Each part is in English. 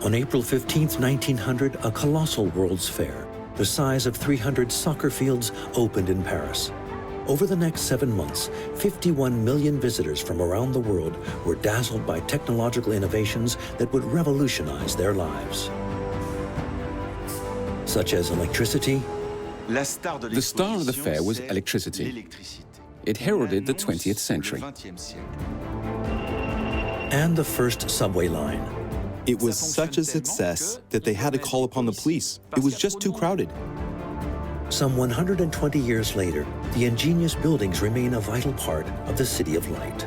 On April 15, 1900, a colossal World's Fair, the size of 300 soccer fields, opened in Paris. Over the next 7 months, 51 million visitors from around the world were dazzled by technological innovations that would revolutionize their lives, such as electricity. The star of the fair was electricity. It heralded the 20th century. And the first subway line. It was such a success that they had to call upon the police. It was just too crowded. Some 120 years later, the ingenious buildings remain a vital part of the City of Light.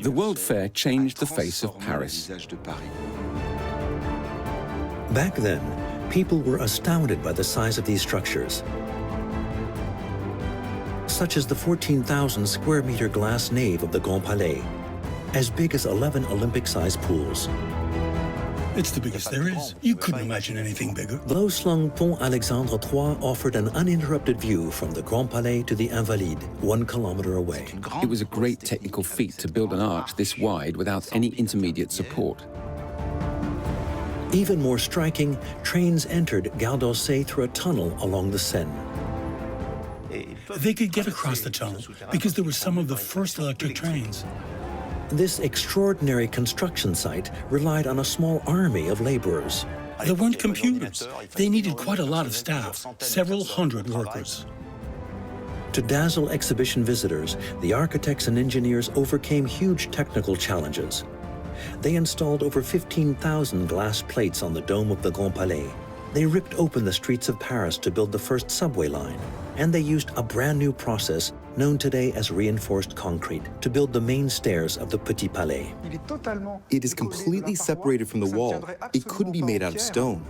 The World Fair changed the face of Paris. Back then, people were astounded by the size of these structures, such as the 14,000 square meter glass nave of the Grand Palais, as big as 11 Olympic-sized pools. It's the biggest there is. You couldn't imagine anything bigger. The low-slung Pont Alexandre III offered an uninterrupted view from the Grand Palais to the Invalides, 1 kilometer away. It was a great technical feat to build an arch this wide without any intermediate support. Even more striking, trains entered Gare d'Orsay through a tunnel along the Seine. They could get across the tunnel because there were some of the first electric trains. This extraordinary construction site relied on a small army of laborers. There weren't computers. They needed quite a lot of staff, several hundred workers. To dazzle exhibition visitors, the architects and engineers overcame huge technical challenges. They installed over 15,000 glass plates on the dome of the Grand Palais. They ripped open the streets of Paris to build the first subway line, and they used a brand new process known today as reinforced concrete to build the main stairs of the Petit Palais. It is completely separated from the wall. It couldn't be made out of stone.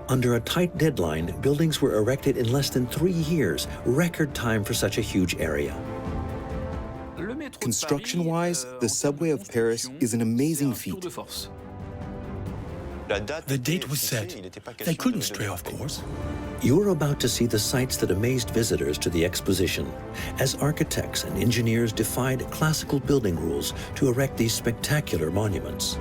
Under a tight deadline, buildings were erected in less than 3 years, record time for such a huge area. Construction-wise, the subway of Paris is an amazing feat. The date was set. They couldn't stray off course. You're about to see the sights that amazed visitors to the exposition, as architects and engineers defied classical building rules to erect these spectacular monuments.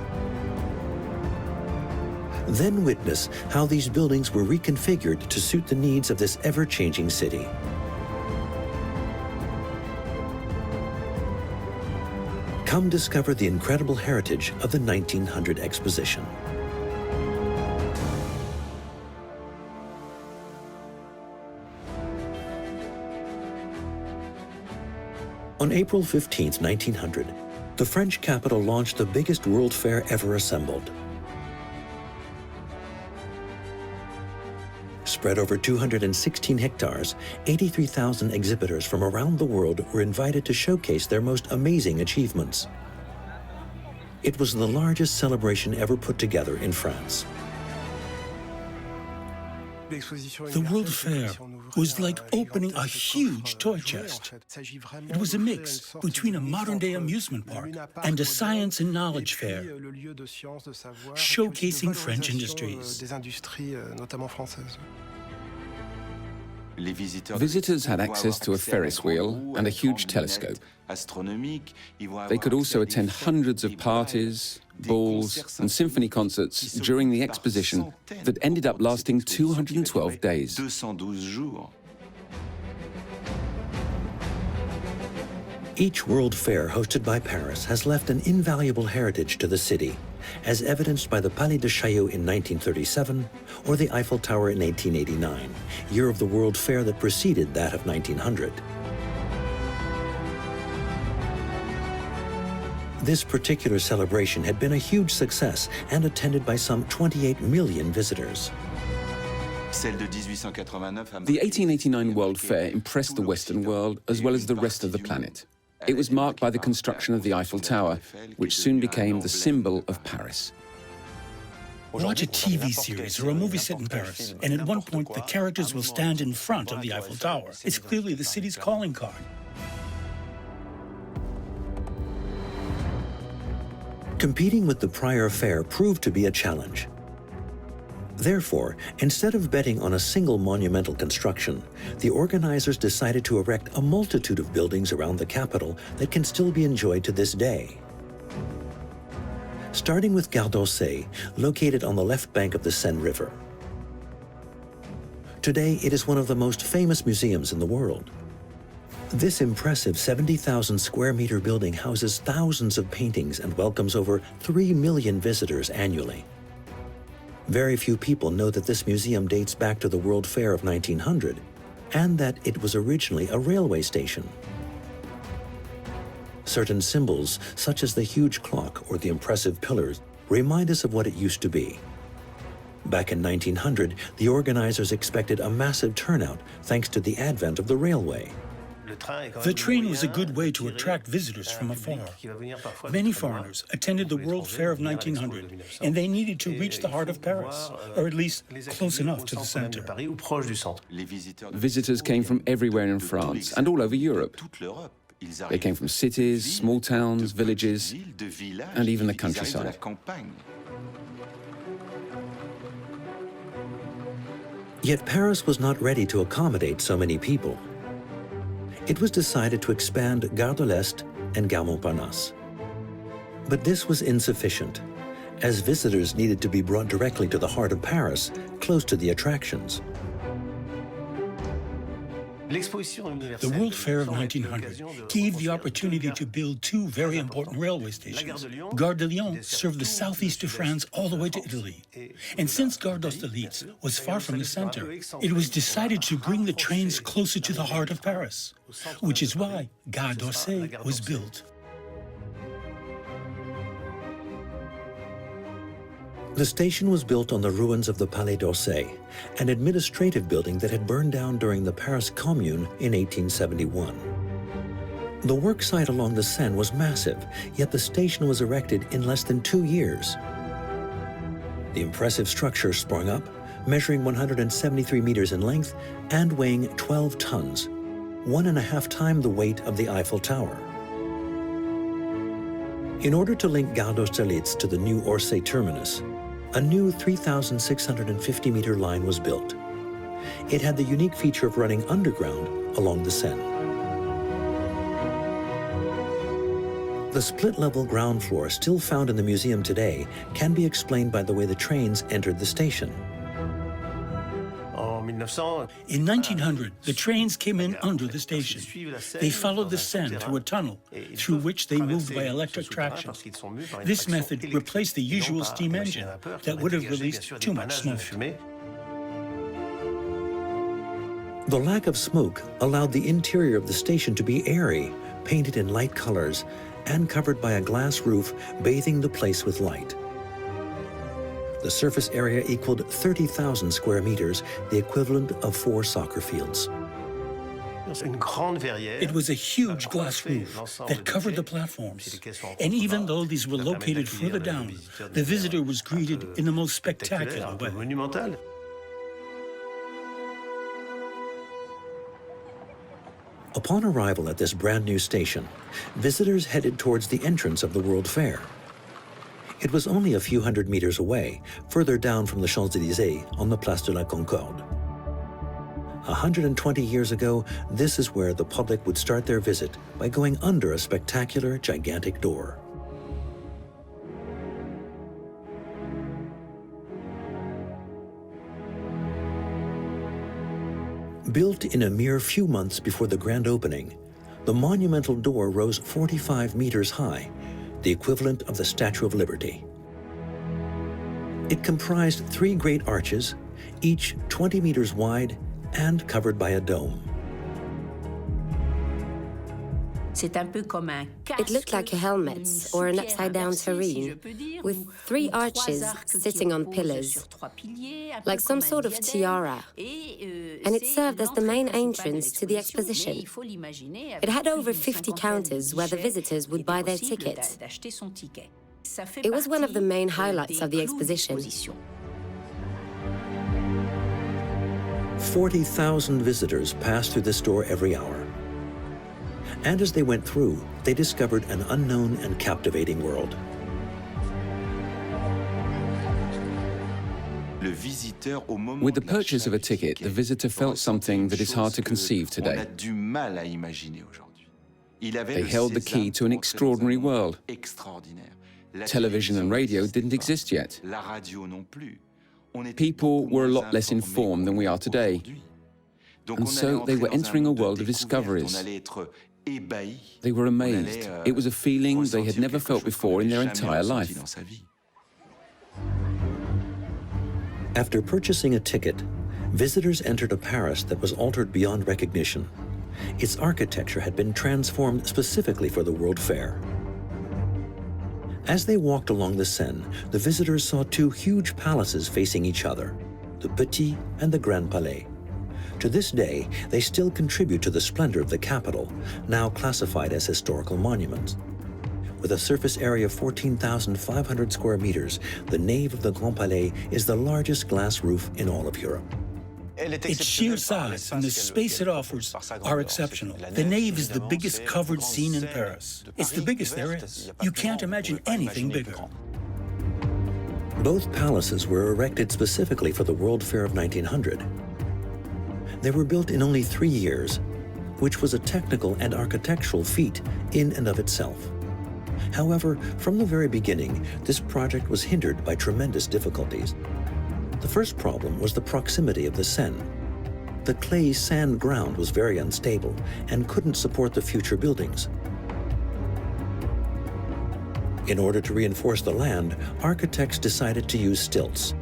Then witness how these buildings were reconfigured to suit the needs of this ever-changing city. Come discover the incredible heritage of the 1900 exposition. On April 15, 1900, the French capital launched the biggest World Fair ever assembled. Spread over 216 hectares, 83,000 exhibitors from around the world were invited to showcase their most amazing achievements. It was the largest celebration ever put together in France. The World Fair was like opening a huge toy chest. It was a mix between a modern-day amusement park and a science and knowledge fair, showcasing French industries. Visitors had access to a Ferris wheel and a huge telescope. They could also attend hundreds of parties, balls, and symphony concerts during the exposition that ended up lasting 212 days. Each World Fair hosted by Paris has left an invaluable heritage to the city, as evidenced by the Palais de Chaillot in 1937 or the Eiffel Tower in 1889, year of the World Fair that preceded that of 1900. This particular celebration had been a huge success and attended by some 28 million visitors. The 1889 World Fair impressed the Western world as well as the rest of the planet. It was marked by the construction of the Eiffel Tower, which soon became the symbol of Paris. Watch a TV series or a movie set in Paris, and at one point the characters will stand in front of the Eiffel Tower. It's clearly the city's calling card. Competing with the prior fair proved to be a challenge. Therefore, instead of betting on a single monumental construction, the organizers decided to erect a multitude of buildings around the capital that can still be enjoyed to this day. Starting with Gare d'Orsay, located on the left bank of the Seine River. Today, it is one of the most famous museums in the world. This impressive 70,000 square meter building houses thousands of paintings and welcomes over 3 million visitors annually. Very few people know that this museum dates back to the World Fair of 1900 and that it was originally a railway station. Certain symbols, such as the huge clock or the impressive pillars, remind us of what it used to be. Back in 1900, the organizers expected a massive turnout thanks to the advent of the railway. The train was a good way to attract visitors from afar. Many foreigners attended the World Fair of 1900, and they needed to reach the heart of Paris, or at least close enough to the center. Visitors came from everywhere in France and all over Europe. They came from cities, small towns, villages, and even the countryside. Yet Paris was not ready to accommodate so many people. It was decided to expand Gare de l'Est and Gare Montparnasse. But this was insufficient, as visitors needed to be brought directly to the heart of Paris, close to the attractions. The World Fair of 1900 gave the opportunity to build two very important railway stations. Gare de Lyon served the southeast of France all the way to Italy. And since Gare d'Austerlitz was far from the center, it was decided to bring the trains closer to the heart of Paris, which is why Gare d'Orsay was built. The station was built on the ruins of the Palais d'Orsay, an administrative building that had burned down during the Paris Commune in 1871. The work site along the Seine was massive, yet the station was erected in less than 2 years. The impressive structure sprung up, measuring 173 meters in length and weighing 12 tons, 1.5 times the weight of the Eiffel Tower. In order to link Gare d'Austerlitz to the new Orsay terminus, a new 3,650-meter line was built. It had the unique feature of running underground along the Seine. The split-level ground floor still found in the museum today can be explained by the way the trains entered the station. In 1900, the trains came in under the station. They followed the Seine through a tunnel, through which they moved by electric traction. This method replaced the usual steam engine that would have released too much smoke. The lack of smoke allowed the interior of the station to be airy, painted in light colors, and covered by a glass roof bathing the place with light. The surface area equaled 30,000 square meters, the equivalent of 4 soccer fields. It was a huge glass roof that covered the platforms. And even though these were located further down, the visitor was greeted in the most spectacular way. Upon arrival at this brand new station, visitors headed towards the entrance of the World Fair. It was only a few hundred meters away, further down from the Champs-Élysées on the Place de la Concorde. 120 years ago, this is where the public would start their visit by going under a spectacular, gigantic door. Built in a mere few months before the grand opening, the monumental door rose 45 meters high, the equivalent of the Statue of Liberty. It comprised 3 great arches, each 20 meters wide and covered by a dome. It looked like a helmet or an upside-down tureen, with 3 arches sitting on pillars, like some sort of tiara, and it served as the main entrance to the exposition. It had over 50 counters where the visitors would buy their tickets. It was one of the main highlights of the exposition. 40,000 visitors passed through this door every hour. And as they went through, they discovered an unknown and captivating world. With the purchase of a ticket, the visitor felt something that is hard to conceive today. They held the key to an extraordinary world. Television and radio didn't exist yet. People were a lot less informed than we are today. And so they were entering a world of discoveries. They were amazed. It was a feeling they had never felt before in their entire life. After purchasing a ticket, visitors entered a Paris that was altered beyond recognition. Its architecture had been transformed specifically for the World Fair. As they walked along the Seine, the visitors saw two huge palaces facing each other, the Petit and the Grand Palais. To this day, they still contribute to the splendor of the capital, now classified as historical monuments. With a surface area of 14,500 square meters, the nave of the Grand Palais is the largest glass roof in all of Europe. Its sheer size and the space it offers are exceptional. The nave is the biggest covered scene in Paris. It's the biggest there is. You can't imagine anything bigger. Both palaces were erected specifically for the World Fair of 1900. They were built in only 3 years, which was a technical and architectural feat in and of itself. However, from the very beginning, this project was hindered by tremendous difficulties. The first problem was the proximity of the Seine. The clay sand ground was very unstable and couldn't support the future buildings. In order to reinforce the land, architects decided to use stilts.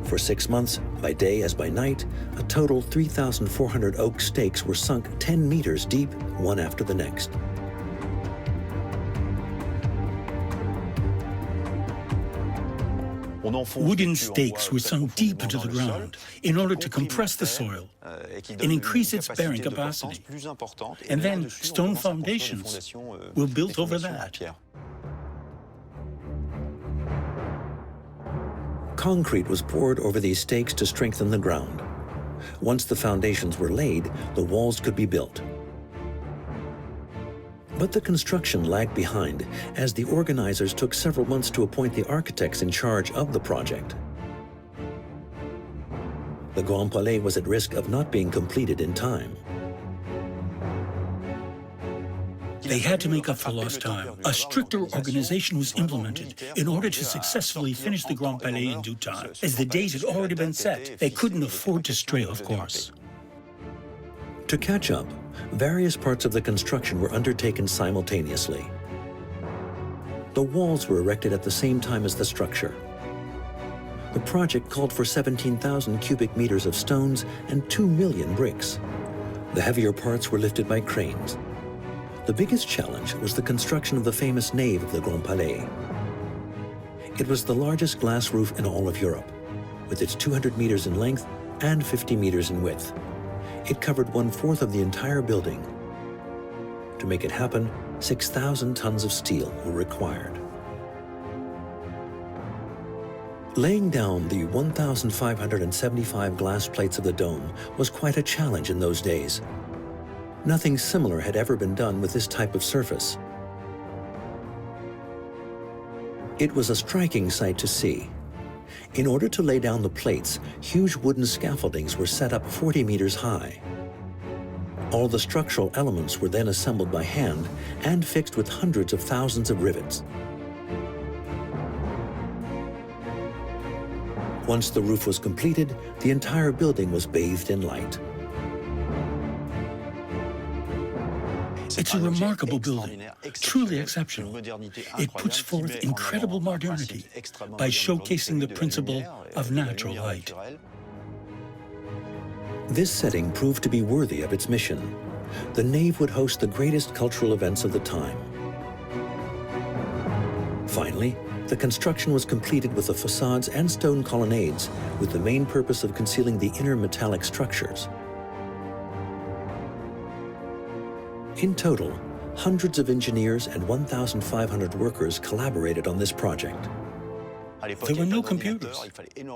For 6 months, by day as by night, a total 3,400 oak stakes were sunk 10 meters deep, one after the next. Wooden stakes were sunk deep into the ground in order to compress the soil and increase its bearing capacity. And then stone foundations were built over that. Concrete was poured over these stakes to strengthen the ground. Once the foundations were laid, the walls could be built. But the construction lagged behind, as the organizers took several months to appoint the architects in charge of the project. The Grand Palais was at risk of not being completed in time. They had to make up for lost time. A stricter organization was implemented in order to successfully finish the Grand Palais in due time. As the date had already been set, they couldn't afford to stray off course. To catch up, various parts of the construction were undertaken simultaneously. The walls were erected at the same time as the structure. The project called for 17,000 cubic meters of stones and 2 million bricks. The heavier parts were lifted by cranes. The biggest challenge was the construction of the famous nave of the Grand Palais. It was the largest glass roof in all of Europe, with its 200 meters in length and 50 meters in width. It covered 1/4 of the entire building. To make it happen, 6,000 tons of steel were required. Laying down the 1,575 glass plates of the dome was quite a challenge in those days. Nothing similar had ever been done with this type of surface. It was a striking sight to see. In order to lay down the plates, huge wooden scaffoldings were set up 40 meters high. All the structural elements were then assembled by hand and fixed with hundreds of thousands of rivets. Once the roof was completed, the entire building was bathed in light. It's a remarkable building, truly exceptional. It puts forth incredible modernity by showcasing the principle of natural light. This setting proved to be worthy of its mission. The nave would host the greatest cultural events of the time. Finally, the construction was completed with the facades and stone colonnades, with the main purpose of concealing the inner metallic structures. In total, hundreds of engineers and 1,500 workers collaborated on this project. There were no computers.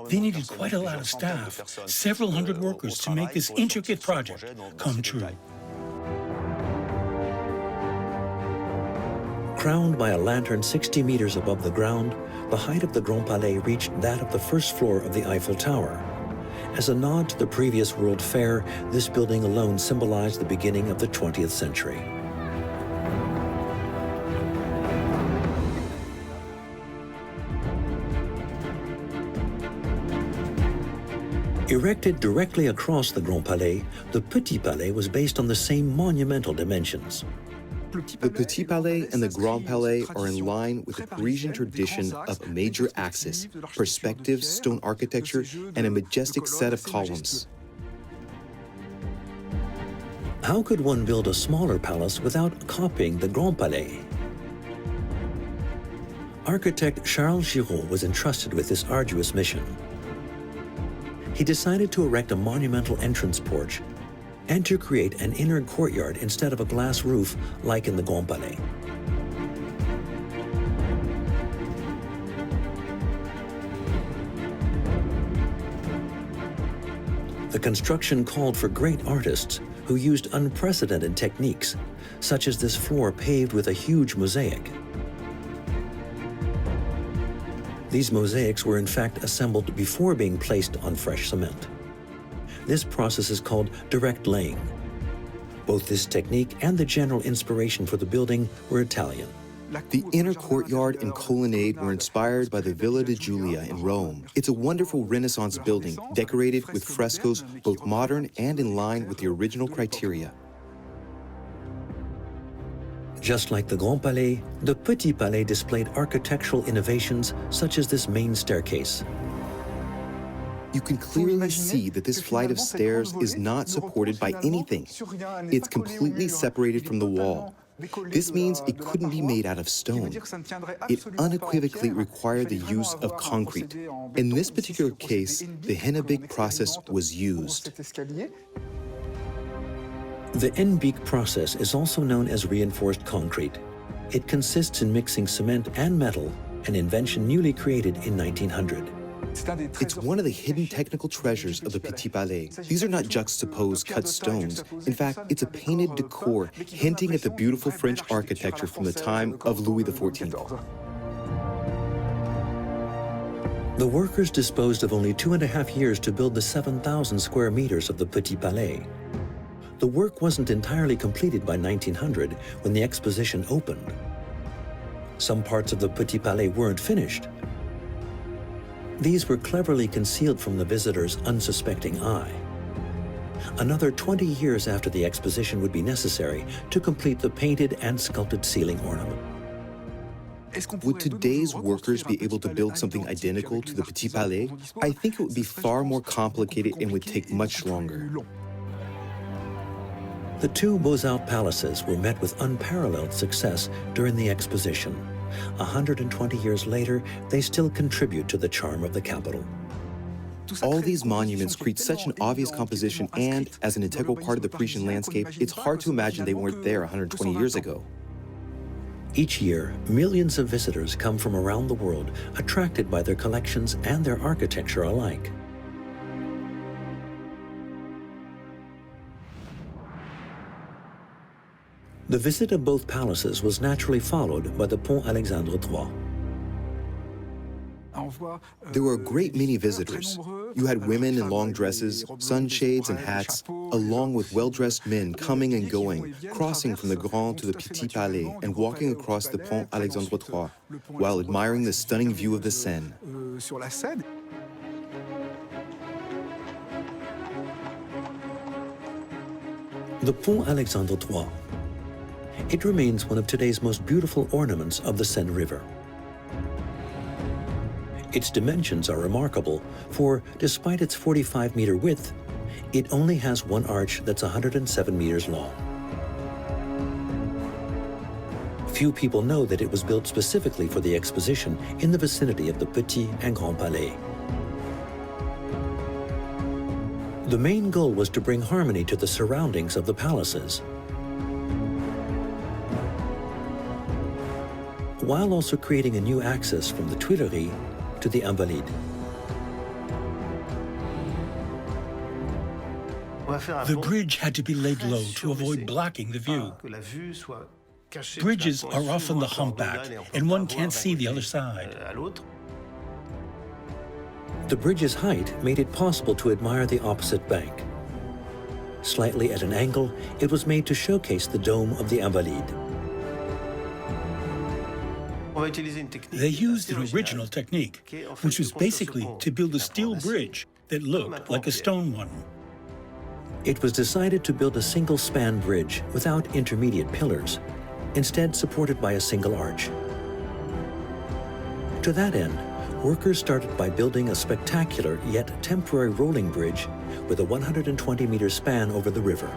They needed quite a lot of staff, several hundred workers to make this intricate project come true. Crowned by a lantern 60 meters above the ground, the height of the Grand Palais reached that of the first floor of the Eiffel Tower. As a nod to the previous World Fair, this building alone symbolized the beginning of the 20th century. Erected directly across the Grand Palais, the Petit Palais was based on the same monumental dimensions. The Petit Palais and the Grand Palais are in line with the Parisian tradition of a major axis, perspective, stone architecture, and a majestic set of columns. How could one build a smaller palace without copying the Grand Palais? Architect Charles Giraud was entrusted with this arduous mission. He decided to erect a monumental entrance porch and to create an inner courtyard instead of a glass roof like in the Grand Palais. The construction called for great artists who used unprecedented techniques, such as this floor paved with a huge mosaic. These mosaics were in fact assembled before being placed on fresh cement. This process is called direct laying. Both this technique and the general inspiration for the building were Italian. The inner courtyard and colonnade were inspired by the Villa di Giulia in Rome. It's a wonderful Renaissance building, decorated with frescoes both modern and in line with the original criteria. Just like the Grand Palais, the Petit Palais displayed architectural innovations such as this main staircase. You can clearly see that this flight of stairs is not supported by anything. It's completely separated from the wall. This means it couldn't be made out of stone. It unequivocally required the use of concrete. In this particular case, the Hennebeek process was used. The Hennebeek process is also known as reinforced concrete. It consists in mixing cement and metal, an invention newly created in 1900. It's one of the hidden technical treasures of the Petit Palais. These are not juxtaposed cut stones. In fact, it's a painted decor hinting at the beautiful French architecture from the time of Louis XIV. The workers disposed of only 2.5 years to build the 7,000 square meters of the Petit Palais. The work wasn't entirely completed by 1900 when the exposition opened. Some parts of the Petit Palais weren't finished. These were cleverly concealed from the visitor's unsuspecting eye. Another 20 years after the exposition would be necessary to complete the painted and sculpted ceiling ornament. Would today's workers be able to build something identical to the Petit Palais? I think it would be far more complicated and would take much longer. The two Beaux-Arts palaces were met with unparalleled success during the exposition. 120 years later, they still contribute to the charm of the capital. All these monuments create such an obvious composition and, as an integral part of the Parisian landscape, it's hard to imagine they weren't there 120 years ago. Each year, millions of visitors come from around the world, attracted by their collections and their architecture alike. The visit of both palaces was naturally followed by the Pont Alexandre III. There were a great many visitors. You had women in long dresses, sunshades and hats, along with well-dressed men coming and going, crossing from the Grand to the Petit Palais and walking across the Pont Alexandre III, while admiring the stunning view of the Seine. The Pont Alexandre III. It remains one of today's most beautiful ornaments of the Seine River. Its dimensions are remarkable, for despite its 45-meter width, it only has one arch that's 107 meters long. Few people know that it was built specifically for the exposition in the vicinity of the Petit and Grand Palais. The main goal was to bring harmony to the surroundings of the palaces, while also creating a new access from the Tuileries to the Invalides. The bridge had to be laid low to avoid blocking the view. Bridges are often the humpback, and one can't see the other side. The bridge's height made it possible to admire the opposite bank. Slightly at an angle, it was made to showcase the dome of the Invalides. They used an original technique, which was basically to build a steel bridge that looked like a stone one. It was decided to build a single-span bridge without intermediate pillars, instead supported by a single arch. To that end, workers started by building a spectacular yet temporary rolling bridge with a 120-meter span over the river.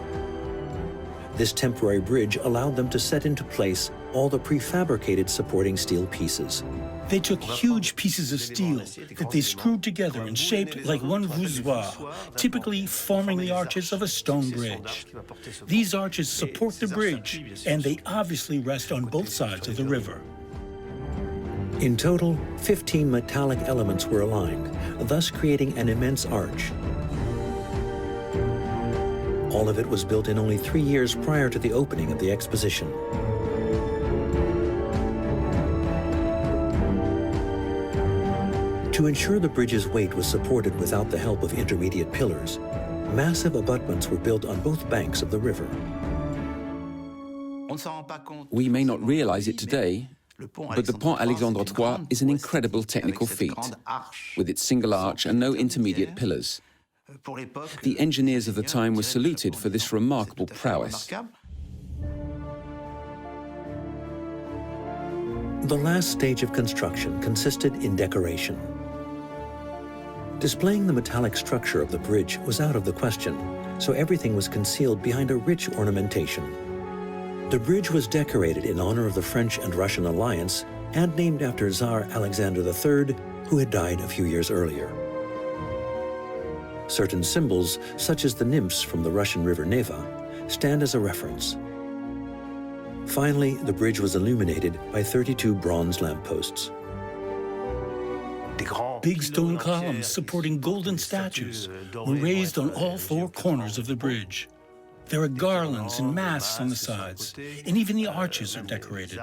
This temporary bridge allowed them to set into place all the prefabricated supporting steel pieces. They took huge pieces of steel that they screwed together and shaped like one voussoir, typically forming the arches of a stone bridge. These arches support the bridge, and they obviously rest on both sides of the river. In total, 15 metallic elements were aligned, thus creating an immense arch. All of it was built in only 3 years prior to the opening of the exposition. To ensure the bridge's weight was supported without the help of intermediate pillars, massive abutments were built on both banks of the river. We may not realize it today, but the Pont Alexandre III is an incredible technical feat, with its single arch and no intermediate pillars. The engineers of the time were saluted for this remarkable prowess. The last stage of construction consisted in decoration. Displaying the metallic structure of the bridge was out of the question, so everything was concealed behind a rich ornamentation. The bridge was decorated in honor of the French and Russian alliance and named after Tsar Alexander III, who had died a few years earlier. Certain symbols, such as the nymphs from the Russian river Neva, stand as a reference. Finally, the bridge was illuminated by 32 bronze lampposts. Big stone columns supporting golden statues were raised on all 4 corners of the bridge. There are garlands and masks on the sides, and even the arches are decorated.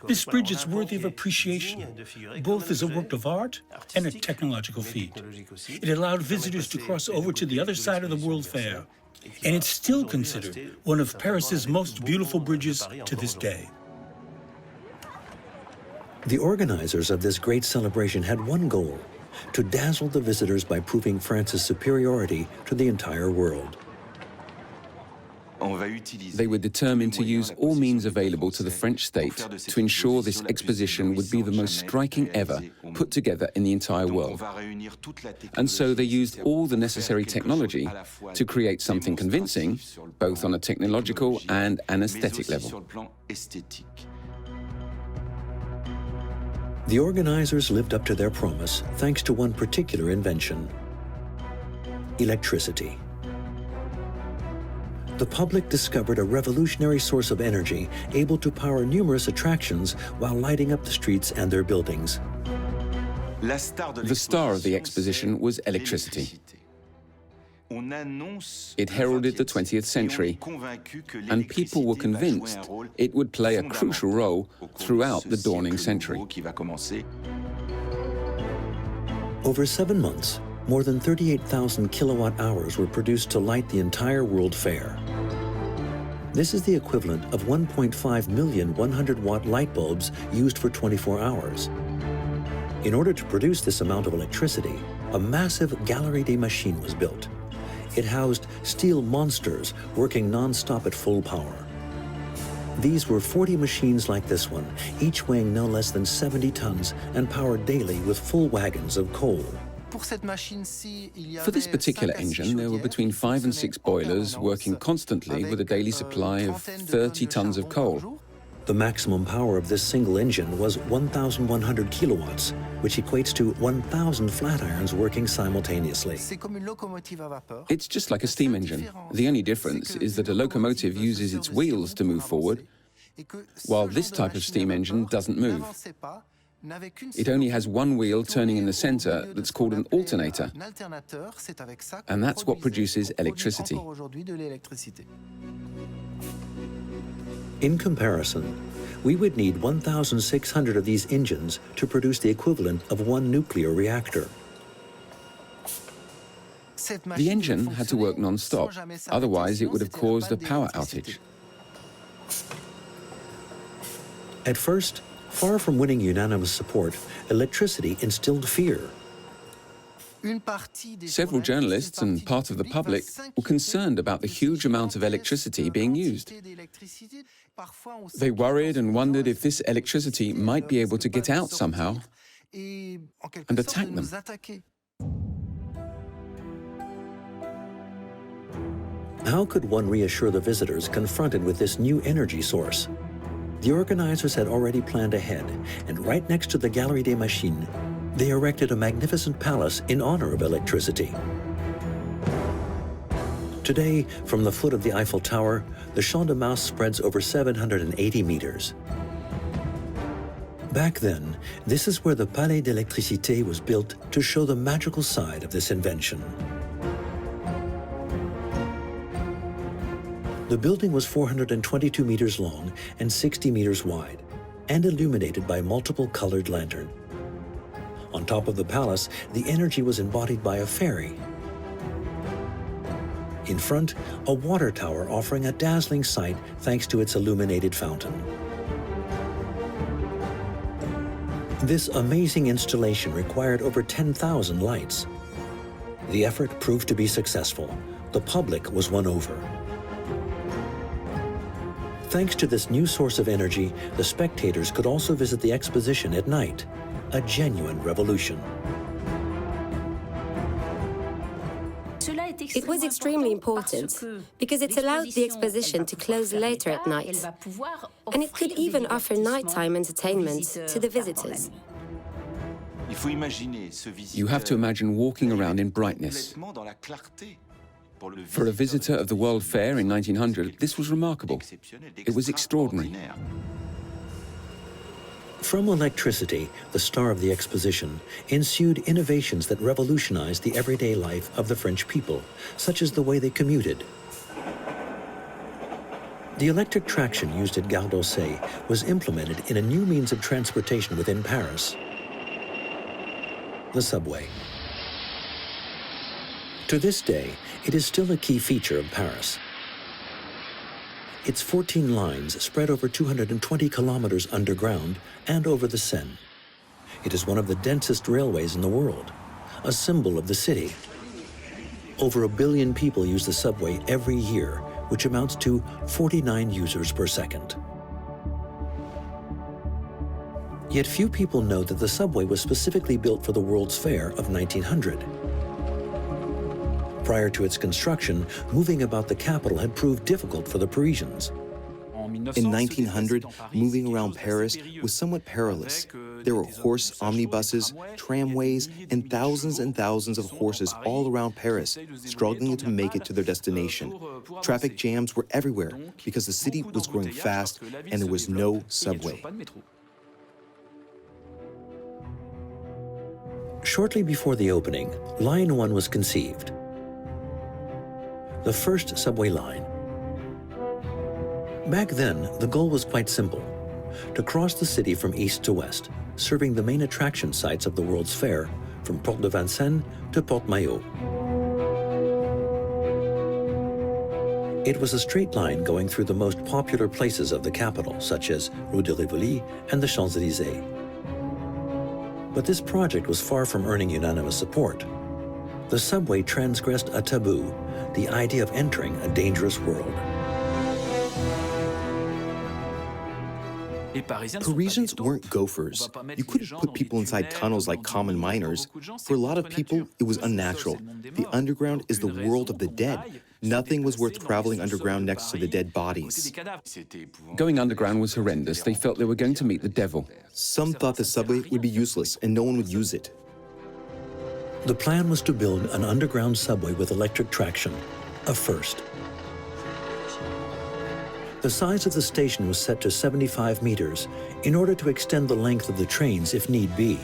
This bridge is worthy of appreciation, both as a work of art and a technological feat. It allowed visitors to cross over to the other side of the World Fair, and it's still considered one of Paris's most beautiful bridges to this day. The organizers of this great celebration had one goal: to dazzle the visitors by proving France's superiority to the entire world. They were determined to use all means available to the French state to ensure this exposition would be the most striking ever put together in the entire world. And so they used all the necessary technology to create something convincing, both on a technological and an aesthetic level. The organizers lived up to their promise thanks to one particular invention: electricity. The public discovered a revolutionary source of energy able to power numerous attractions while lighting up the streets and their buildings. The star of the exposition was electricity. It heralded the 20th century, and people were convinced it would play a crucial role throughout the dawning century. Over 7 months, more than 38,000 kilowatt hours were produced to light the entire World Fair. This is the equivalent of 1.5 million 100-watt light bulbs used for 24 hours. In order to produce this amount of electricity, a massive Galerie des Machines was built. It housed steel monsters working non-stop at full power. These were 40 machines like this one, each weighing no less than 70 tons and powered daily with full wagons of coal. For this particular engine, there were between 5 and 6 boilers working constantly with a daily supply of 30 tons of coal. The maximum power of this single engine was 1,100 kilowatts, which equates to 1,000 flat irons working simultaneously. It's just like a steam engine. The only difference is that a locomotive uses its wheels to move forward, while this type of steam engine doesn't move. It only has one wheel turning in the center that's called an alternator, and that's what produces electricity. In comparison, we would need 1,600 of these engines to produce the equivalent of one nuclear reactor. The engine had to work non-stop, otherwise it would have caused a power outage. At first, far from winning unanimous support, electricity instilled fear. Several journalists and part of the public were concerned about the huge amount of electricity being used. They worried and wondered if this electricity might be able to get out somehow and attack them. How could one reassure the visitors confronted with this new energy source? The organizers had already planned ahead, and right next to the Galerie des Machines, they erected a magnificent palace in honor of electricity. Today, from the foot of the Eiffel Tower, the Champ de Mars spreads over 780 meters. Back then, this is where the Palais d'Électricité was built to show the magical side of this invention. The building was 422 meters long and 60 meters wide, and illuminated by multiple colored lanterns. On top of the palace, the energy was embodied by a ferry. In front, a water tower offering a dazzling sight thanks to its illuminated fountain. This amazing installation required over 10,000 lights. The effort proved to be successful. The public was won over. Thanks to this new source of energy, the spectators could also visit the exposition at night. A genuine revolution. It was extremely important because it allowed the exposition to close later at night, and it could even offer nighttime entertainment to the visitors. You have to imagine walking around in brightness. For a visitor of the World Fair in 1900, this was remarkable. It was extraordinary. From electricity, the star of the exposition, ensued innovations that revolutionized the everyday life of the French people, such as the way they commuted. The electric traction used at Gare was implemented in a new means of transportation within Paris, the subway. To this day, it is still a key feature of Paris. Its 14 lines spread over 220 kilometers underground and over the Seine. It is one of the densest railways in the world, a symbol of the city. Over 1 billion people use the subway every year, which amounts to 49 users per second. Yet few people know that the subway was specifically built for the World's Fair of 1900. Prior to its construction, moving about the capital had proved difficult for the Parisians. In 1900, moving around Paris was somewhat perilous. There were horse omnibuses, tramways, and thousands of horses all around Paris, struggling to make it to their destination. Traffic jams were everywhere because the city was growing fast and there was no subway. Shortly before the opening, Line 1 was conceived, the first subway line. Back then, the goal was quite simple: to cross the city from east to west, serving the main attraction sites of the World's Fair, from Porte de Vincennes to Porte Maillot. It was a straight line going through the most popular places of the capital, such as Rue de Rivoli and the Champs-Élysées. But this project was far from earning unanimous support. The subway transgressed a taboo, the idea of entering a dangerous world. Parisians weren't gophers. You couldn't put people inside tunnels like common miners. For a lot of people, it was unnatural. The underground is the world of the dead. Nothing was worth traveling underground next to the dead bodies. Going underground was horrendous. They felt they were going to meet the devil. Some thought the subway would be useless and no one would use it. The plan was to build an underground subway with electric traction, a first. The size of the station was set to 75 meters in order to extend the length of the trains if need be.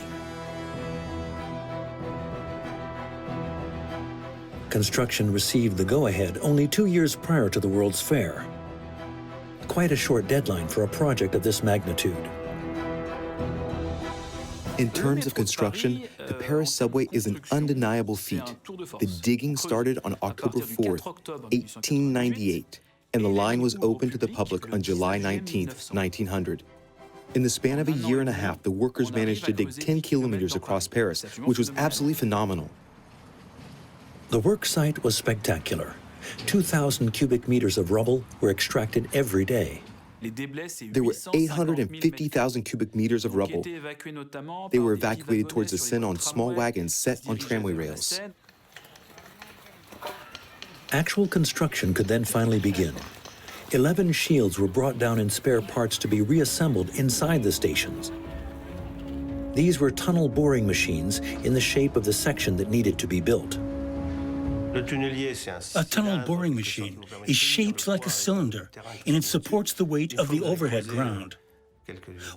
Construction received the go-ahead only 2 years prior to the World's Fair. Quite a short deadline for a project of this magnitude. In terms of construction, the Paris subway is an undeniable feat. The digging started on October 4th, 1898, and the line was opened to the public on July 19th, 1900. In the span of a year and a half, the workers managed to dig 10 kilometers across Paris, which was absolutely phenomenal. The work site was spectacular. 2,000 cubic meters of rubble were extracted every day. There were 850,000 cubic meters of rubble. They were evacuated towards the Seine on small wagons set on tramway rails. Actual construction could then finally begin. 11 shields were brought down in spare parts to be reassembled inside the stations. These were tunnel boring machines in the shape of the section that needed to be built. A tunnel boring machine is shaped like a cylinder, and it supports the weight of the overhead ground.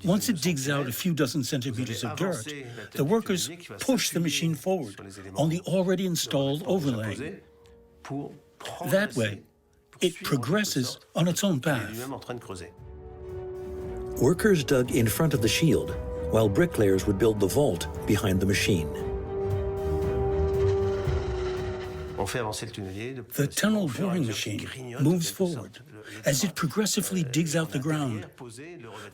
Once it digs out a few dozen centimeters of dirt, the workers push the machine forward on the already installed overlay. That way, it progresses on its own path. Workers dug in front of the shield, while bricklayers would build the vault behind the machine. The tunnel boring machine moves forward as it progressively digs out the ground.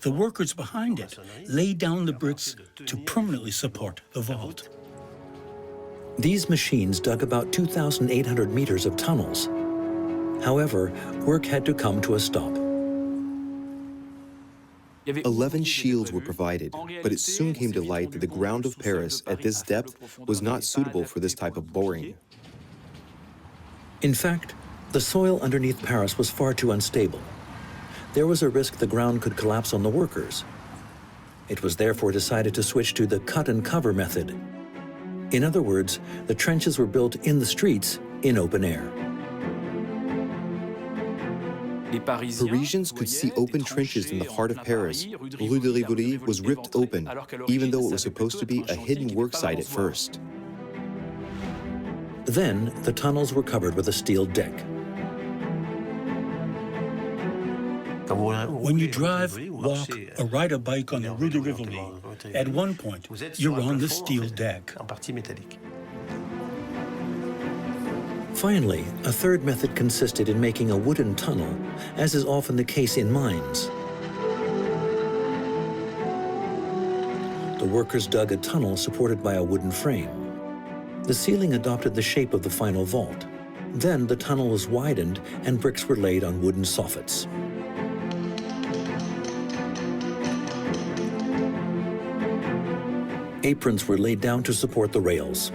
The workers behind it lay down the bricks to permanently support the vault. These machines dug about 2,800 meters of tunnels. However, work had to come to a stop. 11 shields were provided, but it soon came to light that the ground of Paris at this depth was not suitable for this type of boring. In fact, the soil underneath Paris was far too unstable. There was a risk the ground could collapse on the workers. It was therefore decided to switch to the cut and cover method. In other words, the trenches were built in the streets in open air. Parisians could see open trenches in the heart of Paris. Rue de Rivoli was ripped open, even though it was supposed to be a hidden work site at first. Then, the tunnels were covered with a steel deck. When you drive, walk, or ride a bike on the Rue de Rivoli, at one point, you're on the steel deck. Finally, a third method consisted in making a wooden tunnel, as is often the case in mines. The workers dug a tunnel supported by a wooden frame. The ceiling adopted the shape of the final vault. Then the tunnel was widened and bricks were laid on wooden soffits. Aprons were laid down to support the rails.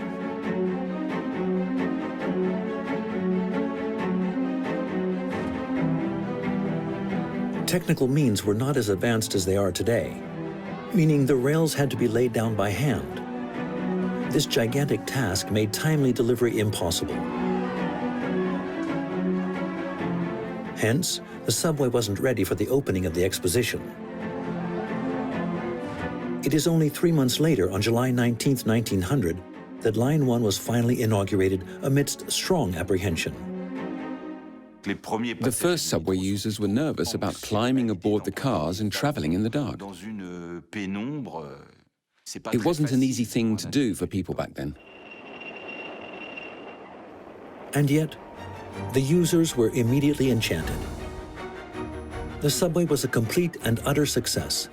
Technical means were not as advanced as they are today, meaning the rails had to be laid down by hand. This gigantic task made timely delivery impossible. Hence, the subway wasn't ready for the opening of the exposition. It is only 3 months later, on July 19, 1900, that Line 1 was finally inaugurated amidst strong apprehension. The first subway users were nervous about climbing aboard the cars and traveling in the dark. It wasn't an easy thing to do for people back then. And yet, the users were immediately enchanted. The subway was a complete and utter success.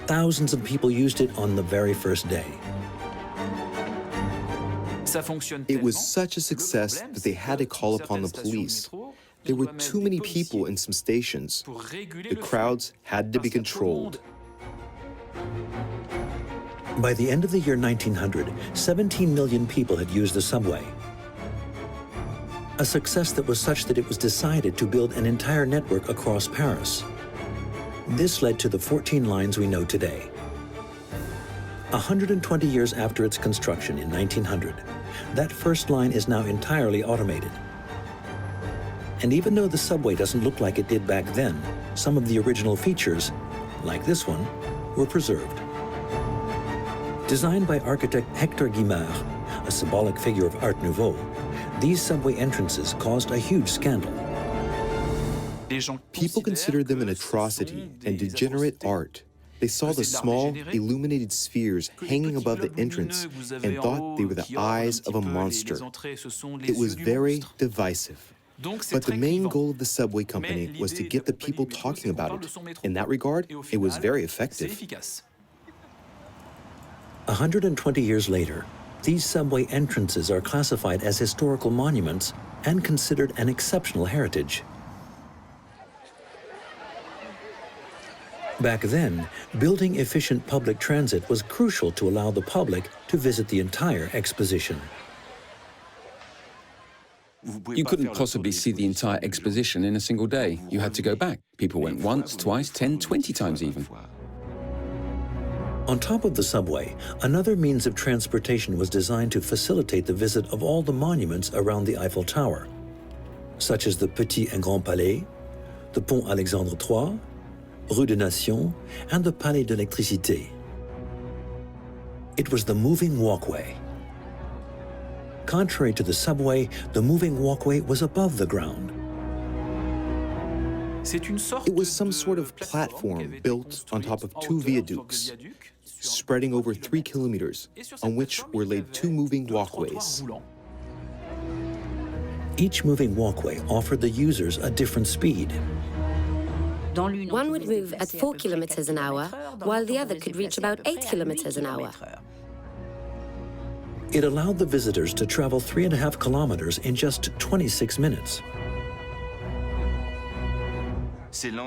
Thousands of people used it on the very first day. It was such a success that they had to call upon the police. There were too many people in some stations. The crowds had to be controlled. By the end of the year 1900, 17 million people had used the subway. A success that was such that it was decided to build an entire network across Paris. This led to the 14 lines we know today. 120 years after its construction in 1900, that first line is now entirely automated. And even though the subway doesn't look like it did back then, some of the original features, like this one, were preserved. Designed by architect Hector Guimard, a symbolic figure of Art Nouveau, these subway entrances caused a huge scandal. People considered them an atrocity and degenerate art. They saw the small, illuminated spheres hanging above the entrance and thought they were the eyes of a monster. It was very divisive. But the main goal of the subway company was to get the people talking about it. In that regard, it was very effective. 120 years later, these subway entrances are classified as historical monuments and considered an exceptional heritage. Back then, building efficient public transit was crucial to allow the public to visit the entire exposition. You couldn't possibly see the entire exposition in a single day. You had to go back. People went once, twice, 10, 20 times even. On top of the subway, another means of transportation was designed to facilitate the visit of all the monuments around the Eiffel Tower, such as the Petit and Grand Palais, the Pont Alexandre III, Rue des Nations, and the Palais de XXth. It was the moving walkway. Contrary to the subway, the moving walkway was above the ground. It was some sort of platform built on top of two viaducts, spreading over 3 kilometers, on which were laid 2 moving walkways. Each moving walkway offered the users a different speed. One would move at 4 kilometers an hour, while the other could reach about 8 kilometers an hour. It allowed the visitors to travel 3.5 kilometers in just 26 minutes.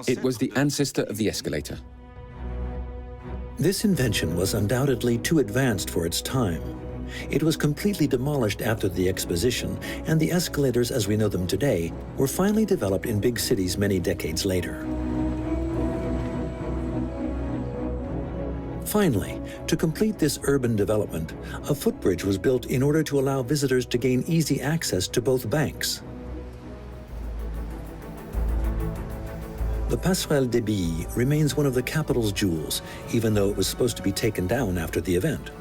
It was the ancestor of the escalator. This invention was undoubtedly too advanced for its time. It was completely demolished after the Exposition, and the escalators as we know them today were finally developed in big cities many decades later. Finally, to complete this urban development, a footbridge was built in order to allow visitors to gain easy access to both banks. The Passerelle des Billes remains one of the capital's jewels, even though it was supposed to be taken down after the event.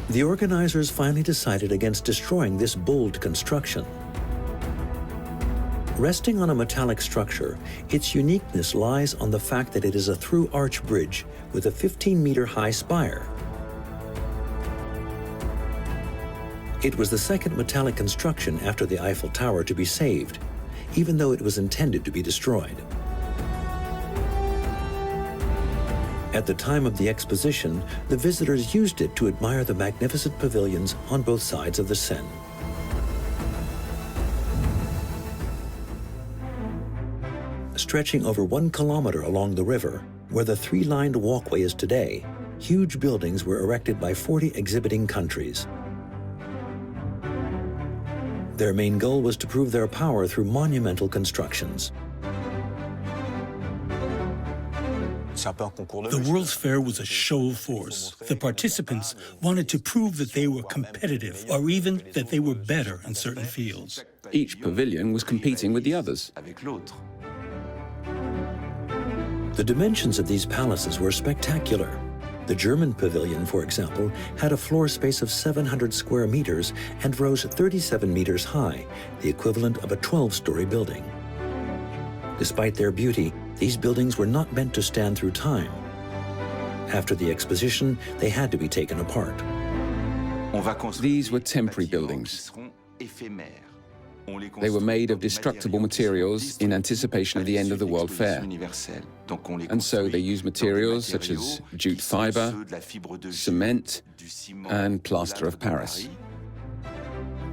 The organizers finally decided against destroying this bold construction. Resting on a metallic structure, its uniqueness lies on the fact that it is a through-arch bridge with a 15-meter-high spire. It was the second metallic construction after the Eiffel Tower to be saved, even though it was intended to be destroyed. At the time of the Exposition, the visitors used it to admire the magnificent pavilions on both sides of the Seine. Stretching over 1 kilometer along the river, where the 3-lined walkway is today, huge buildings were erected by 40 exhibiting countries. Their main goal was to prove their power through monumental constructions. The World's Fair was a show of force. The participants wanted to prove that they were competitive, or even that they were better in certain fields. Each pavilion was competing with the others. The dimensions of these palaces were spectacular. The German pavilion, for example, had a floor space of 700 square meters and rose 37 meters high, the equivalent of a 12-story building. Despite their beauty, these buildings were not meant to stand through time. After the Exposition, they had to be taken apart. These were temporary buildings. They were made of destructible materials in anticipation of the end of the World Fair. And so they used materials such as jute fiber, cement, and plaster of Paris.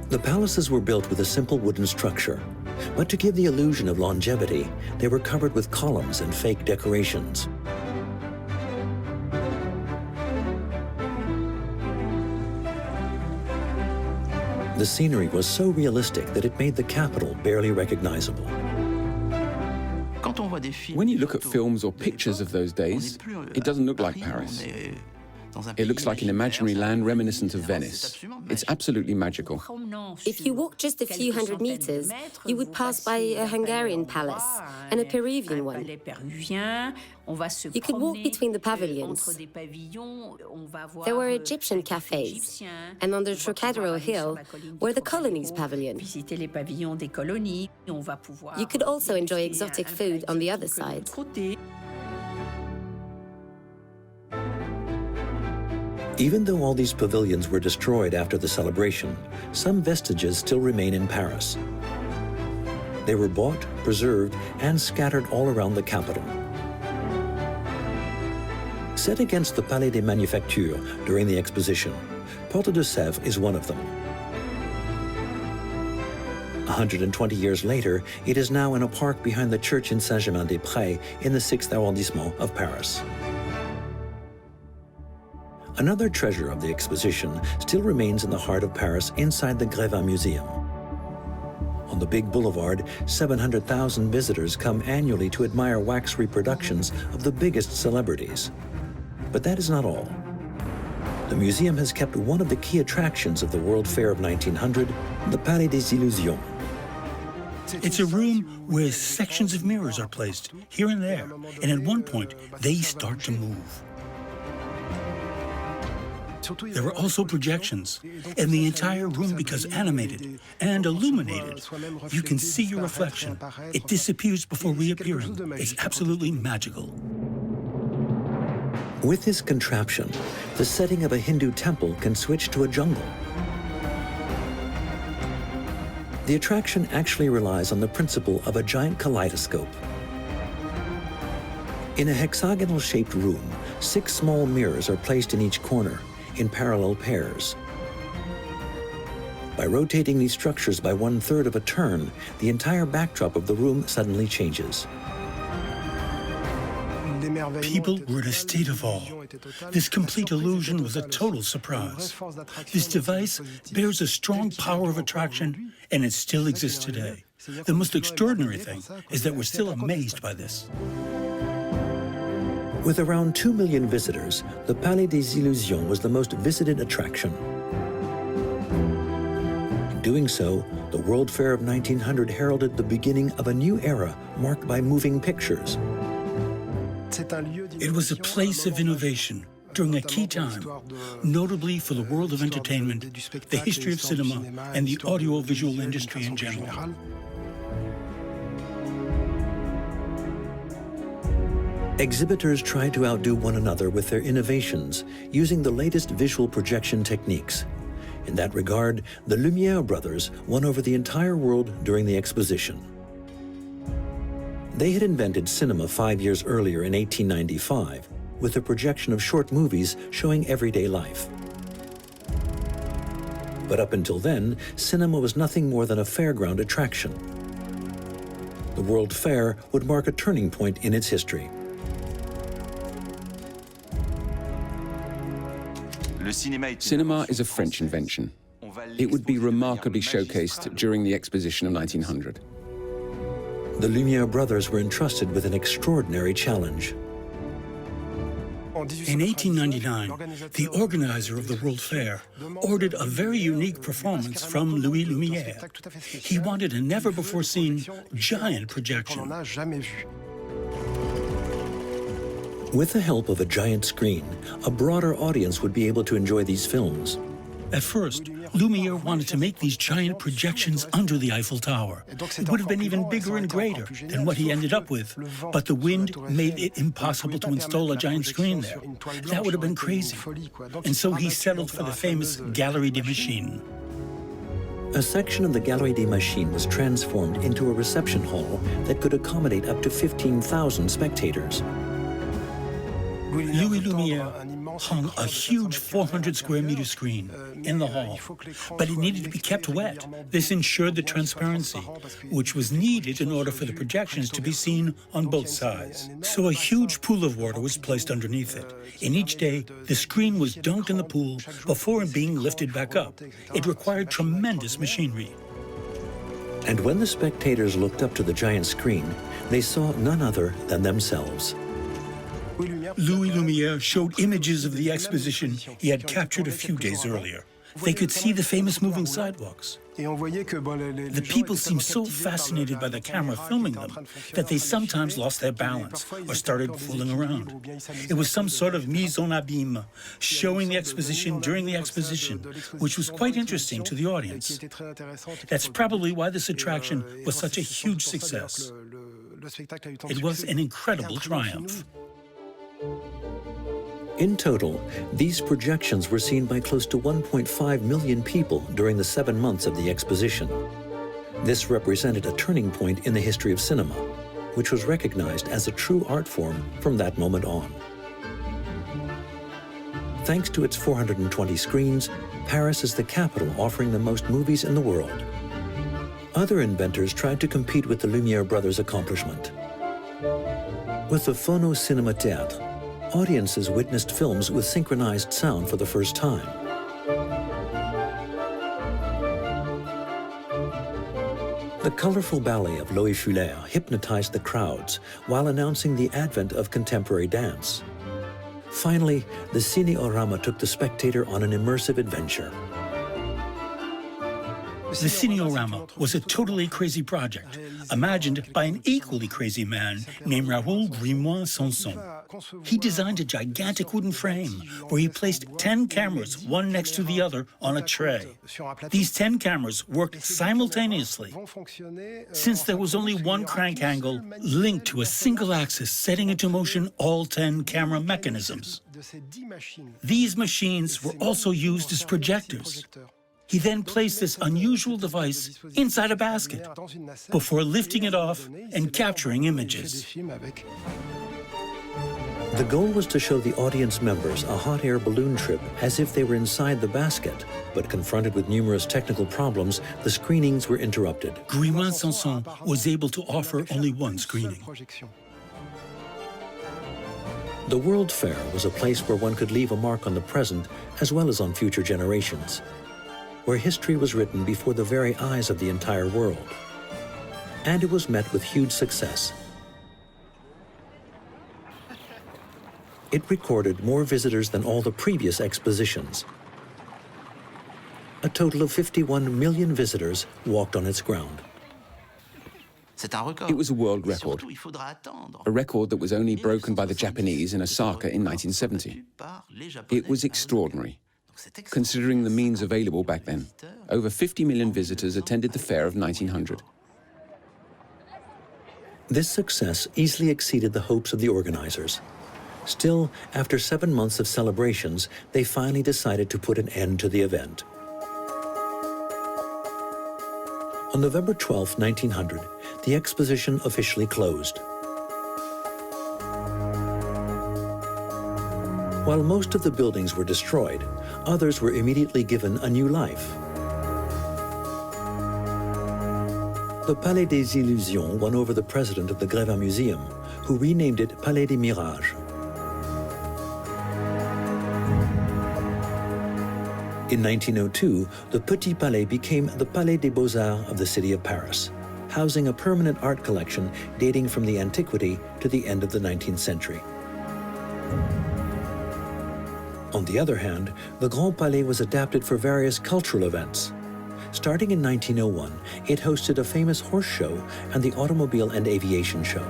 The palaces were built with a simple wooden structure, but to give the illusion of longevity, they were covered with columns and fake decorations. The scenery was so realistic that it made the capital barely recognizable. When you look at films or pictures of those days, it doesn't look like Paris. It looks like an imaginary land reminiscent of Venice. It's absolutely magical. If you walk just a few hundred meters, you would pass by a Hungarian palace and a Peruvian one. You could walk between the pavilions. There were Egyptian cafes, and on the Trocadero Hill were the colonies pavilion. You could also enjoy exotic food on the other side. Even though all these pavilions were destroyed after the celebration, some vestiges still remain in Paris. They were bought, preserved, and scattered all around the capital. Set against the Palais des Manufactures during the exposition, Porte de Sèvres is one of them. 120 years later, it is now in a park behind the church in Saint-Germain-des-Prés in the 6th arrondissement of Paris. Another treasure of the exposition still remains in the heart of Paris inside the Gare Museum. On the big boulevard, 700,000 visitors come annually to admire wax reproductions of the biggest celebrities. But that is not all. The museum has kept one of the key attractions of the World Fair of 1900, the Palais des Illusions. It's a room where sections of mirrors are placed, here and there, and at one point, they start to move. There are also projections, and the entire room becomes animated and illuminated. You can see your reflection. It disappears before reappearing. It's absolutely magical. With this contraption, the setting of a Hindu temple can switch to a jungle. The attraction actually relies on the principle of a giant kaleidoscope. In a hexagonal-shaped room, 6 small mirrors are placed in each corner, in parallel pairs. By rotating these structures by 1/3 of a turn, the entire backdrop of the room suddenly changes. People were in a state of awe. This complete illusion was a total surprise. This device bears a strong power of attraction, and it still exists today. The most extraordinary thing is that we're still amazed by this. With around 2 million visitors, the Palais des Illusions was the most visited attraction. In doing so, the World Fair of 1900 heralded the beginning of a new era marked by moving pictures. It was a place of innovation during a key time, notably for the world of entertainment, the history of cinema, and the audiovisual industry in general. Exhibitors tried to outdo one another with their innovations, using the latest visual projection techniques. In that regard, the Lumière brothers won over the entire world during the exposition. They had invented cinema 5 years earlier in 1895, with the projection of short movies showing everyday life. But up until then, cinema was nothing more than a fairground attraction. The World Fair would mark a turning point in its history. Cinema is a French invention. It would be remarkably showcased during the exposition of 1900. The Lumière brothers were entrusted with an extraordinary challenge. In 1899, the organizer of the World Fair ordered a very unique performance from Louis Lumière. He wanted a never-before-seen giant projection. With the help of a giant screen, a broader audience would be able to enjoy these films. At first, Lumière wanted to make these giant projections under the Eiffel Tower. It would have been even bigger and greater than what he ended up with, but the wind made it impossible to install a giant screen there. That would have been crazy. And so he settled for the famous Galerie des Machines. A section of the Galerie des Machines was transformed into a reception hall that could accommodate up to 15,000 spectators. Louis Lumière hung a huge 400-square-meter screen in the hall, but it needed to be kept wet. This ensured the transparency, which was needed in order for the projections to be seen on both sides. So a huge pool of water was placed underneath it. And each day, the screen was dunked in the pool before being lifted back up. It required tremendous machinery. And when the spectators looked up to the giant screen, they saw none other than themselves. Louis Lumière showed images of the exposition he had captured a few days earlier. They could see the famous moving sidewalks. The people seemed so fascinated by the camera filming them that they sometimes lost their balance or started fooling around. It was some sort of mise en abîme, showing the exposition during the exposition, which was quite interesting to the audience. That's probably why this attraction was such a huge success. It was an incredible triumph. In total, these projections were seen by close to 1.5 million people during the 7 months of the exposition. This represented a turning point in the history of cinema, which was recognized as a true art form from that moment on. Thanks to its 420 screens, Paris is the capital offering the most movies in the world. Other inventors tried to compete with the Lumière brothers' accomplishment. With the Phono Cinema Théâtre, audiences witnessed films with synchronized sound for the first time. The colorful ballet of Loïc Fuller hypnotized the crowds while announcing the advent of contemporary dance. Finally, the cinéorama took the spectator on an immersive adventure. The cinéorama was a totally crazy project, imagined by an equally crazy man named Raoul Grimoire-Sanson. He designed a gigantic wooden frame where he placed 10 cameras, one next to the other, on a tray. These 10 cameras worked simultaneously, since there was only one crank angle linked to a single axis, setting into motion all 10 camera mechanisms. These machines were also used as projectors. He then placed this unusual device inside a basket before lifting it off and capturing images. The goal was to show the audience members a hot air balloon trip as if they were inside the basket, but confronted with numerous technical problems, the screenings were interrupted. Grimoire-Sanson was able to offer only one screening. The World Fair was a place where one could leave a mark on the present as well as on future generations, where history was written before the very eyes of the entire world. And it was met with huge success. It recorded more visitors than all the previous expositions. A total of 51 million visitors walked on its ground. It was a world record, a record that was only broken by the Japanese in Osaka in 1970. It was extraordinary. Considering the means available back then, over 50 million visitors attended the fair of 1900. This success easily exceeded the hopes of the organizers. Still, after 7 months of celebrations, they finally decided to put an end to the event. On November 12, 1900, the exposition officially closed. While most of the buildings were destroyed, others were immediately given a new life. The Palais des Illusions won over the president of the Gare Museum, who renamed it Palais des Mirages. In 1902, the Petit Palais became the Palais des Beaux-Arts of the city of Paris, housing a permanent art collection dating from the antiquity to the end of the 19th century. On the other hand, the Grand Palais was adapted for various cultural events. Starting in 1901, it hosted a famous horse show and the automobile and aviation show.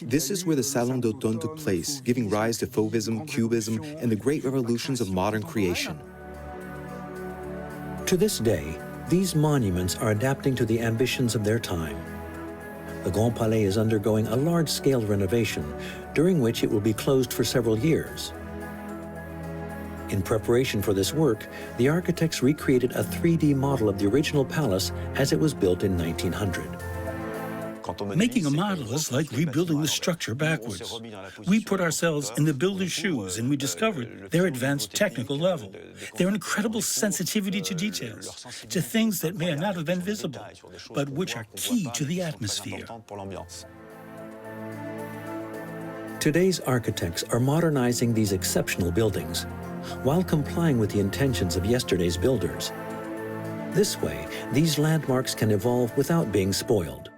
This is where the Salon d'Automne took place, giving rise to Fauvism, Cubism, and the great revolutions of modern creation. To this day, these monuments are adapting to the ambitions of their time. The Grand Palais is undergoing a large-scale renovation, during which it will be closed for several years. In preparation for this work, the architects recreated a 3D model of the original palace as it was built in 1900. Making a model is like rebuilding the structure backwards. We put ourselves in the builder's shoes and we discovered their advanced technical level, their incredible sensitivity to details, to things that may not have been visible, but which are key to the atmosphere. Today's architects are modernizing these exceptional buildings, while complying with the intentions of yesterday's builders. This way, these landmarks can evolve without being spoiled.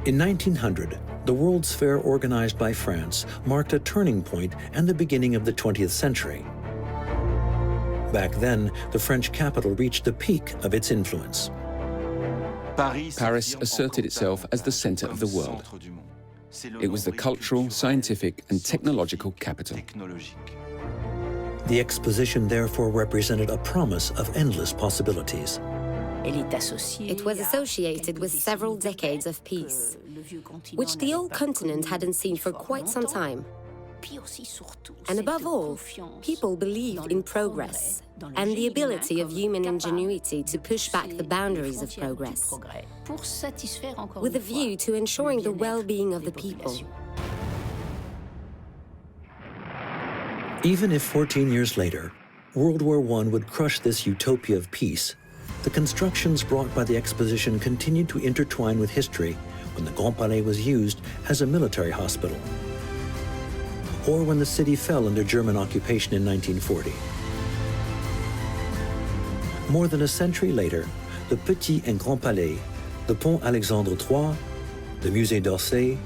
In 1900, the World's Fair organized by France marked a turning point and the beginning of the 20th century. Back then, the French capital reached the peak of its influence. Paris asserted itself as the center of the world. It was the cultural, scientific, and technological capital. The exposition therefore represented a promise of endless possibilities. It was associated with several decades of peace, which the old continent hadn't seen for quite some time. And above all, people believed in progress and the ability of human ingenuity to push back the boundaries of progress, with a view to ensuring the well-being of the people. Even if 14 years later, World War I would crush this utopia of peace, the constructions brought by the exposition continued to intertwine with history when the Grand Palais was used as a military hospital, or when the city fell under German occupation in 1940. More than a century later, the Petit and Grand Palais, the Pont Alexandre III, the Musée d'Orsay,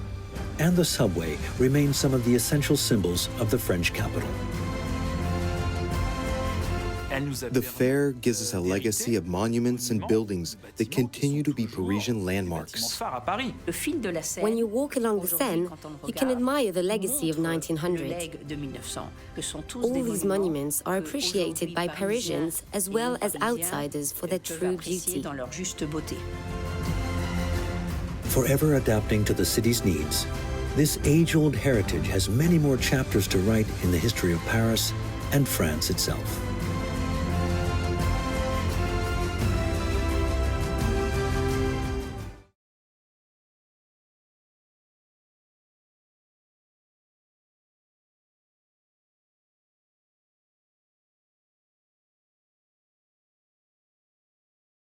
and the subway remain some of the essential symbols of the French capital. The fair gives us a legacy of monuments and buildings that continue to be Parisian landmarks. When you walk along the Seine, you can admire the legacy of 1900. All these monuments are appreciated by Parisians as well as outsiders for their true beauty. Forever adapting to the city's needs, this age-old heritage has many more chapters to write in the history of Paris and France itself.